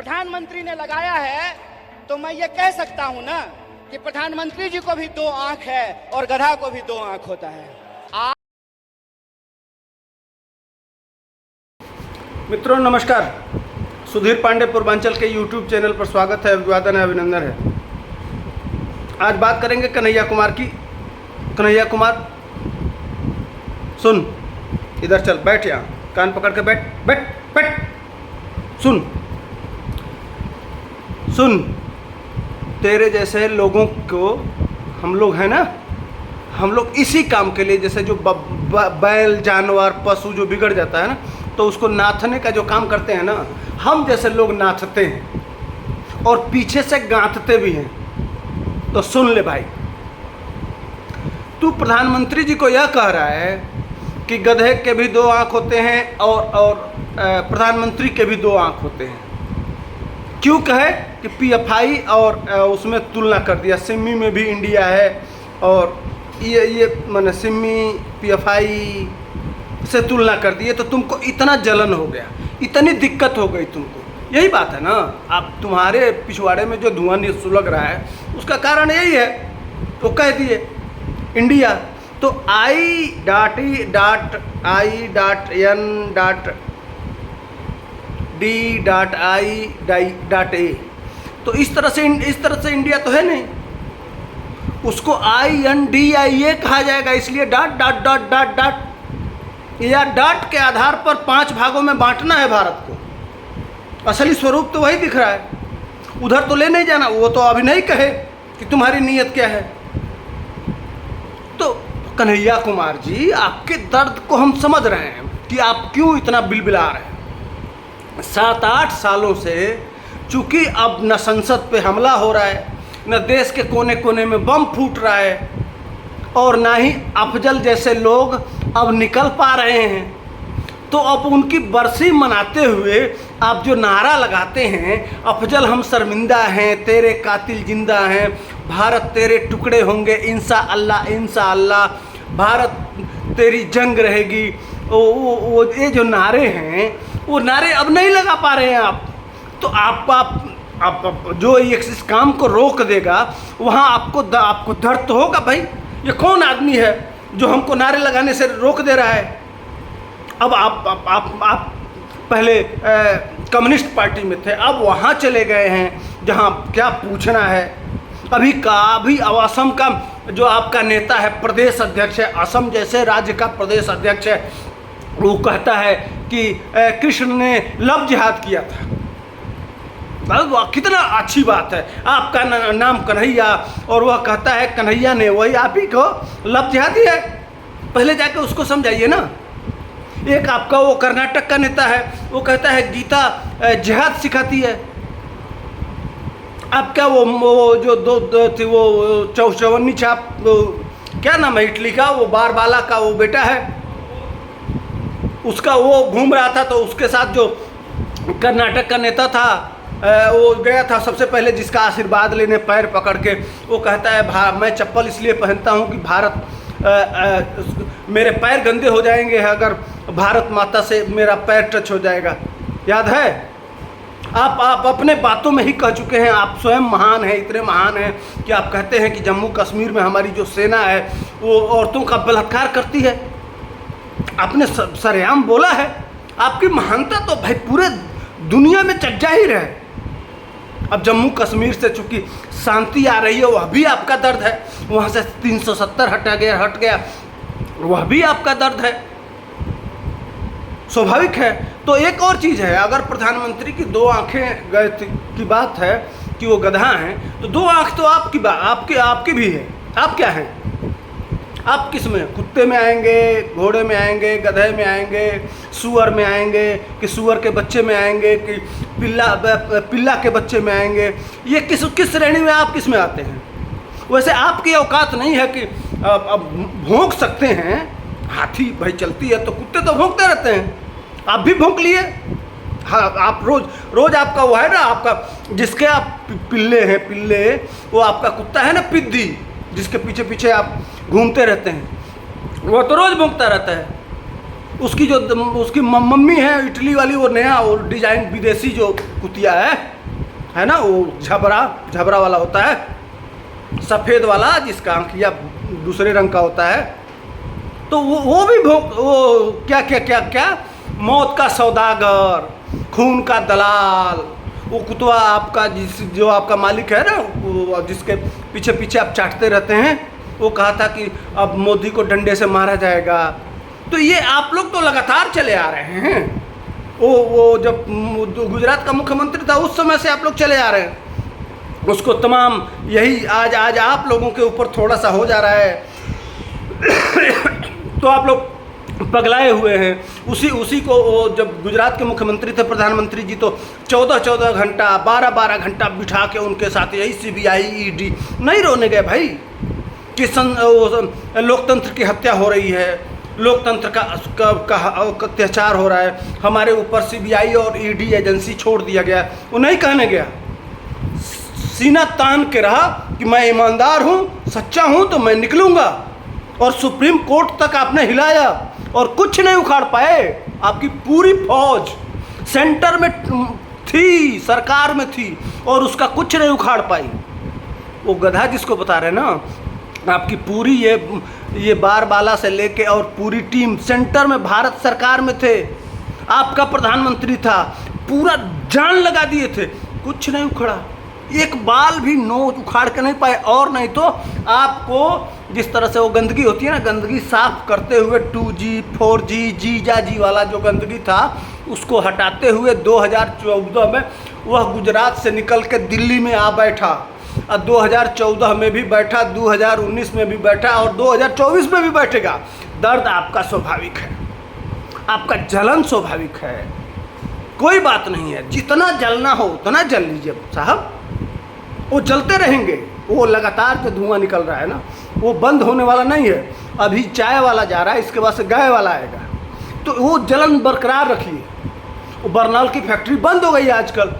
प्रधानमंत्री ने लगाया है तो मैं ये कह सकता हूं ना कि प्रधानमंत्री जी को भी दो आंख है और गधा को भी दो आंख होता है। मित्रों नमस्कार, सुधीर पांडे पूर्वांचल के YouTube चैनल पर स्वागत है, अभिवादन है, अभिनंदन है। आज बात करेंगे कन्हैया कुमार की। कन्हैया कुमार सुन, इधर चल, बैठ, यहाँ कान पकड़ के बैठ बैठ बैठ। सुन सुन, तेरे जैसे लोगों को हम लोग हैं ना, हम लोग इसी काम के लिए, जैसे जो बैल जानवर पशु जो बिगड़ जाता है ना, तो उसको नाथने का जो काम करते हैं ना, हम जैसे लोग नाथते हैं और पीछे से गांथते भी हैं। तो सुन ले भाई, तू प्रधानमंत्री जी को यह कह रहा है कि गधे के भी दो आंख होते हैं और प्रधानमंत्री के भी दो आंख होते हैं। क्यों कहे कि पीएफआई और उसमें तुलना कर दिया, सिम्मी में भी इंडिया है और ये मैंने सिम्मी पीएफआई से तुलना कर दी, तो तुमको इतना जलन हो गया, इतनी दिक्कत हो गई तुमको। यही बात है ना, आप तुम्हारे पिछवाड़े में जो धुआं सुलग रहा है उसका कारण यही है। तो कह दिए इंडिया, तो I.E.D.I.A, तो इस तरह से इंडिया तो है नहीं, उसको INDIA कहा जाएगा। इसलिए dot dot dot dot dot या डॉट के आधार पर 5 भागों में बांटना है भारत को। असली स्वरूप तो वही दिख रहा है, उधर तो ले नहीं जाना। वो तो अभी नहीं कहे कि तुम्हारी नीयत क्या है। तो कन्हैया कुमार जी, आपके दर्द को हम समझ रहे हैं कि आप क्यों इतना बिलबिला रहे हैं। 7-8 सालों से चूंकि अब न संसद पे हमला हो रहा है, न देश के कोने कोने में बम फूट रहा है, और ना ही अफजल जैसे लोग अब निकल पा रहे हैं, तो अब उनकी बरसी मनाते हुए आप जो नारा लगाते हैं, अफजल हम शर्मिंदा हैं, तेरे कातिल जिंदा हैं, भारत तेरे टुकड़े होंगे इंशा अल्लाह इंशा अल्लाह, भारत तेरी जंग रहेगी, वो ये जो नारे हैं, वो नारे अब नहीं लगा पा रहे हैं आप। तो आप जो इस काम को रोक देगा, वहाँ आपको दर्द तो होगा भाई। ये कौन आदमी है जो हमको नारे लगाने से रोक दे रहा है। अब आप पहले कम्युनिस्ट पार्टी में थे, अब वहाँ चले गए हैं जहाँ क्या पूछना है। अभी असम का जो आपका नेता है, प्रदेश अध्यक्ष है, असम जैसे राज्य का प्रदेश अध्यक्ष है, वो कहता है कि कृष्ण ने लव जिहाद किया था। कितना अच्छी बात है, आपका नाम कन्हैया और वह कहता है कन्हैया ने वही आप ही को लव जिहादी है। पहले जाके उसको समझाइए ना। एक आपका वो कर्नाटक का नेता है, वो कहता है गीता जिहाद सिखाती है। आपका वो जो दो थी, वो चौचवन्नी छाप, क्या नाम है इटली का, वो बारबाला का वो बेटा है, उसका वो घूम रहा था, तो उसके साथ जो कर्नाटक का नेता था, वो गया था सबसे पहले जिसका आशीर्वाद लेने पैर पकड़ के। वो कहता है मैं चप्पल इसलिए पहनता हूँ कि मेरे पैर गंदे हो जाएंगे अगर भारत माता से मेरा पैर टच हो जाएगा। याद है? आप अपने बातों में ही कह चुके हैं, आप स्वयं महान हैं, इतने महान हैं कि आप कहते हैं कि जम्मू कश्मीर में हमारी जो सेना है वो औरतों का बलात्कार करती है। आपने सरेआम बोला है। आपकी महानता तो भाई पूरे दुनिया में चर्चा ही रहे। अब जम्मू कश्मीर से चूंकि शांति आ रही है, वह भी आपका दर्द है। वहाँ से 370 हट गया, वह भी आपका दर्द है, स्वाभाविक है। तो एक और चीज़ है, अगर प्रधानमंत्री की दो आंखें गए की बात है कि वो गधा हैं, तो दो आंख तो आपकी भी है। आप क्या हैं? आप किस में? कुत्ते में आएंगे, घोड़े में आएंगे, गधे में आएंगे, सूअर में आएंगे, कि सूअर के बच्चे में आएंगे, कि पिल्ला के बच्चे में आएंगे। ये किस श्रेणी में आप किस में आते हैं? वैसे आपकी औकात नहीं है कि अब भौंक सकते हैं। हाथी भाई चलती है तो कुत्ते तो भौंकते रहते हैं, आप भी भौंक लिए। हाँ, आप रोज आपका वो है ना, आपका जिसके आप पिल्ले हैं, वो आपका कुत्ता है ना पिद्दी, जिसके पीछे पीछे आप घूमते रहते हैं, वो तो रोज़ भौंकता रहता है। उसकी मम्मी है इटली वाली, वो नया वो डिजाइन विदेशी जो कुतिया है ना, वो झबरा वाला होता है, सफ़ेद वाला जिसका आंखिया दूसरे रंग का होता है, तो वो भी वो क्या मौत का सौदागर, खून का दलाल, वो कुतवा आपका जो आपका मालिक है ना, वो जिसके पीछे पीछे आप चाटते रहते हैं, वो कहा था कि अब मोदी को डंडे से मारा जाएगा। तो ये आप लोग तो लगातार चले आ रहे हैं। वो जब गुजरात का मुख्यमंत्री था उस समय से आप लोग चले आ रहे हैं। उसको तमाम यही आज आप लोगों के ऊपर थोड़ा सा हो जा रहा है तो आप लोग पगलाए हुए हैं। उसी को वो जब गुजरात के मुख्यमंत्री थे प्रधानमंत्री जी, तो 14 घंटा 12 घंटा बिठा के उनके साथ यही CBI ED नहीं रोने गए भाई कि लोकतंत्र की हत्या हो रही है, लोकतंत्र का अत्याचार हो रहा है, हमारे ऊपर CBI और ED एजेंसी छोड़ दिया गया। वो नहीं कहने गया, सीना तान के रहा कि मैं ईमानदार हूँ, सच्चा हूँ तो मैं निकलूँगा। और सुप्रीम कोर्ट तक आपने हिलाया और कुछ नहीं उखाड़ पाए। आपकी पूरी फौज सेंटर में थी, सरकार में थी और उसका कुछ नहीं उखाड़ पाई। वो गधा जिसको बता रहे ना, आपकी पूरी ये बारबाला से लेके और पूरी टीम सेंटर में भारत सरकार में थे, आपका प्रधानमंत्री था, पूरा जान लगा दिए थे, कुछ नहीं उखड़ा, एक बाल भी नोच उखाड़ के नहीं पाए। और नहीं तो आपको जिस तरह से वो गंदगी होती है ना, गंदगी साफ करते हुए 2G 4G जीजाजी वाला जो गंदगी था उसको हटाते हुए 2014 में वह गुजरात से निकल के दिल्ली में आ बैठा, और 2014 में भी बैठा, 2019 में भी बैठा और 2024 में भी बैठेगा। दर्द आपका स्वाभाविक है, आपका जलन स्वाभाविक है, कोई बात नहीं है। जितना जलना हो उतना जल लीजिए साहब, वो जलते रहेंगे। वो लगातार जो धुआं निकल रहा है ना, वो बंद होने वाला नहीं है। अभी चाय वाला जा रहा है, इसके बाद से गाय वाला आएगा, तो वो जलन बरकरार रखिए। वो बरनौल की फैक्ट्री बंद हो गई है आजकल,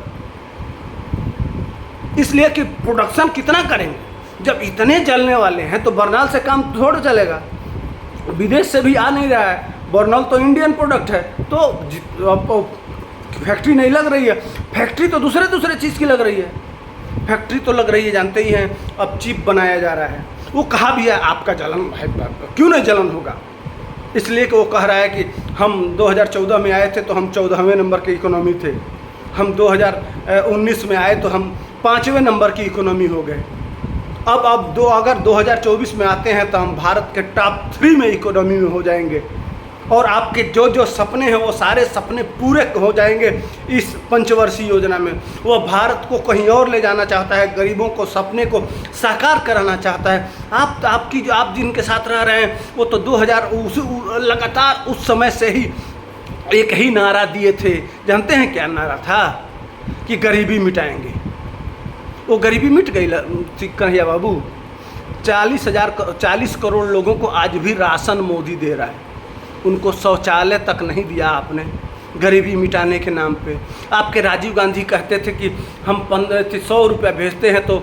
इसलिए कि प्रोडक्शन कितना करेंगे। जब इतने जलने वाले हैं तो बरनौल से काम थोड़ा चलेगा। विदेश से भी आ नहीं रहा है, बरनौल तो इंडियन प्रोडक्ट है, तो फैक्ट्री नहीं लग रही है। फैक्ट्री तो दूसरे चीज़ की लग रही है। फैक्ट्री तो लग रही है, जानते ही हैं, अब चिप बनाया जा रहा है। वो कहा भी है आपका जलन है, क्यों नहीं जलन होगा, इसलिए कि वो कह रहा है कि हम 2014 में आए थे तो हम 14वें नंबर की इकोनॉमी थे, हम 2019 में आए तो हम 5वें नंबर की इकोनॉमी हो गए। अब अगर 2024 में आते हैं तो हम भारत के टॉप 3 में इकोनॉमी में हो जाएंगे, और आपके जो सपने हैं वो सारे सपने पूरे हो जाएंगे इस पंचवर्षीय योजना में। वो भारत को कहीं और ले जाना चाहता है, गरीबों को सपने को साकार कराना चाहता है। आप जिनके साथ रह रहे हैं वो तो 2000 लगातार उस समय से ही एक ही नारा दिए थे। जानते हैं क्या नारा था? कि गरीबी मिटाएंगे। वो गरीबी मिट गई कन्हैया बाबू। 40 करोड़ लोगों को आज भी राशन मोदी दे रहा है, उनको शौचालय तक नहीं दिया आपने गरीबी मिटाने के नाम पे। आपके राजीव गांधी कहते थे कि हम 100 रुपया भेजते हैं तो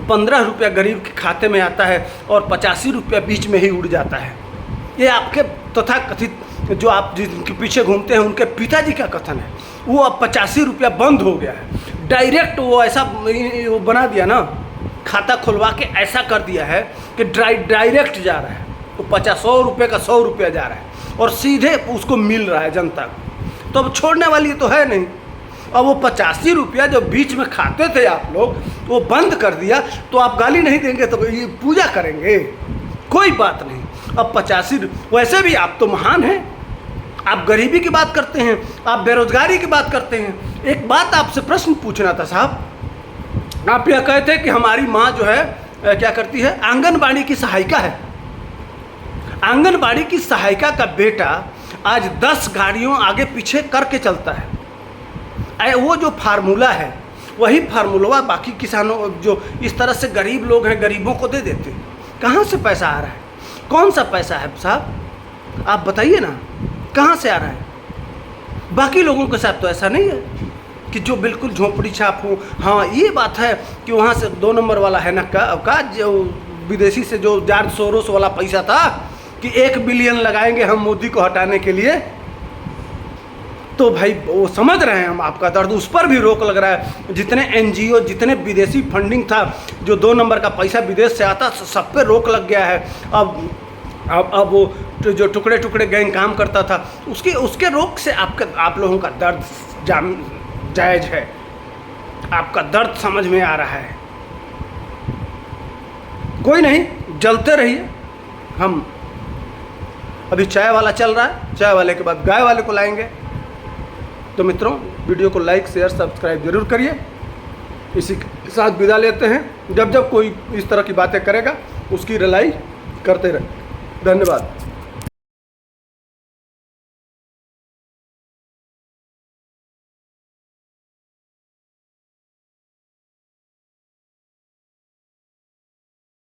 15 रुपया गरीब के खाते में आता है और 85 रुपया बीच में ही उड़ जाता है। ये आपके तथाकथित जो आप जिनके पीछे घूमते हैं उनके पिताजी का कथन है। वो अब 85 रुपया बंद हो गया है, डायरेक्ट वो ऐसा वो बना दिया ना, खाता खुलवा के ऐसा कर दिया है कि डायरेक्ट जा रहा है। तो 100 रुपये का 100 रुपया जा रहा है और सीधे उसको मिल रहा है जनता को। तो अब छोड़ने वाली तो है नहीं। अब वो 85 रुपया जो बीच में खाते थे आप लोग, वो बंद कर दिया, तो आप गाली नहीं देंगे तो ये पूजा करेंगे, कोई बात नहीं। अब 85 वैसे भी आप तो महान हैं, आप गरीबी की बात करते हैं, आप बेरोजगारी की बात करते हैं। एक बात आपसे प्रश्न पूछना था साहब, आप यह कहते कि हमारी माँ जो है क्या करती है, आंगनबाड़ी की सहायिका है। आंगनबाड़ी की सहायिका का बेटा आज 10 गाड़ियों आगे पीछे करके चलता है। वो जो फार्मूला है वही फार्मूला बाकी किसानों जो इस तरह से गरीब लोग हैं गरीबों को दे देते हैं। कहाँ से पैसा आ रहा है? कौन सा पैसा है साहब, आप बताइए ना, कहाँ से आ रहा है? बाकी लोगों के साथ तो ऐसा नहीं है कि जो बिल्कुल झोंपड़ी छाप हो। हाँ, ये बात है कि वहाँ से 2 नंबर वाला है ना का जो विदेशी से जो जॉर्ज सोरोस वाला पैसा था कि 1 बिलियन लगाएंगे हम मोदी को हटाने के लिए, तो भाई वो समझ रहे हैं हम आपका दर्द, उस पर भी रोक लग रहा है। जितने एनजीओ, जितने विदेशी फंडिंग था, जो 2 नंबर का पैसा विदेश से आता, सब पे रोक लग गया है। अब वो जो टुकड़े टुकड़े गैंग काम करता था, उसके रोक से आप लोगों का दर्द जायज़ है, आपका दर्द समझ में आ रहा है। कोई नहीं, जलते रहिए। हम अभी चाय वाला चल रहा है, चाय वाले के बाद गाय वाले को लाएंगे। तो मित्रों, वीडियो को लाइक शेयर सब्सक्राइब जरूर करिए। इसी के साथ विदा लेते हैं। जब कोई इस तरह की बातें करेगा उसकी रिलाई करते रहे। धन्यवाद।